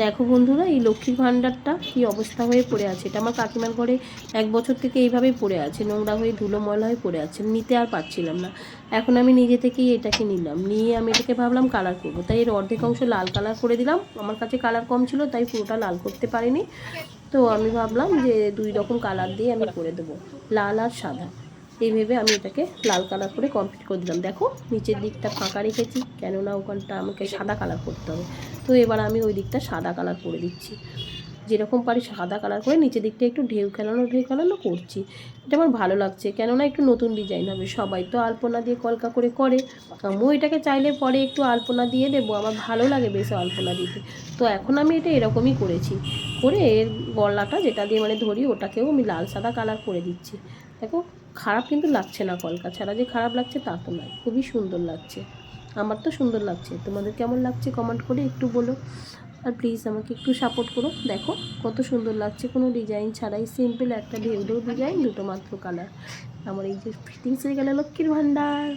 দেখো বন্ধুরা, এই লক্ষ্মীর ভাণ্ডারটা কী অবস্থা হয়ে পড়ে আছে। এটা আমার কাকিমার ঘরে 1 বছর থেকে এইভাবেই পড়ে আছে, নোংরা হয়ে ধুলো ময়লা হয়ে পড়ে আছে, নিতে আর পারছিলাম না। এখন আমি নিজে থেকেই এটাকে নিলাম, নিয়ে আমি এটাকে ভাবলাম কালার করবো, তাই এর অর্ধেক অংশ লাল কালার করে দিলাম। আমার কাছে কালার কম ছিল তাই পুরোটা লাল করতে পারিনি। তো আমি ভাবলাম যে 2 রকম কালার দিয়ে আমি করে দেবো, লাল আর সাদা। এই ভেবে আমি এটাকে লাল কালার করে কমপ্লিট করে দিলাম। দেখো নিচের দিকটা ফাঁকা রেখেছি, কেননা ওখানটা আমাকে সাদা কালার করতে হবে। তো এবার আমি ওই দিকটা সাদা কালার করে দিচ্ছি, যেরকম পারি সাদা কালার করে নিচের দিকটা একটু ঢেউ খেলানো করছি। এটা আমার ভালো লাগছে, কেননা একটু নতুন ডিজাইন হবে। সবাই তো আলপনা দিয়ে কলকা করে করে, আমিও এটাকে চাইলে পরে একটু আলপনা দিয়ে দেবো, আমার ভালো লাগে বেশ আলপনা দিতে। তো এখন আমি এটা এরকমই করেছি, করে এর গলাটা যেটা দিয়ে মানে ধরি ওটাকেও আমি লাল সাদা কালার করে দিচ্ছি। দেখো খারাপ কিন্তু লাগছে না, কলকা ছাড়া যে খারাপ লাগছে তা তো নয়, খুবই সুন্দর লাগছে। আমার তো সুন্দর লাগছে, তোমাদের কেমন লাগছে কমেন্ট করে একটু বলো। আর প্লিজ আমাকে একটু সাপোর্ট করো। দেখো কত সুন্দর লাগছে, কোনো ডিজাইন ছাড়াই সিম্পল একটা ঢেউ ঢেউ ডিজাইন, দুটো মাত্র কালার। আমার এই যে ফিটিংস হয়ে গেল লক্ষ্মীর ভাণ্ডার।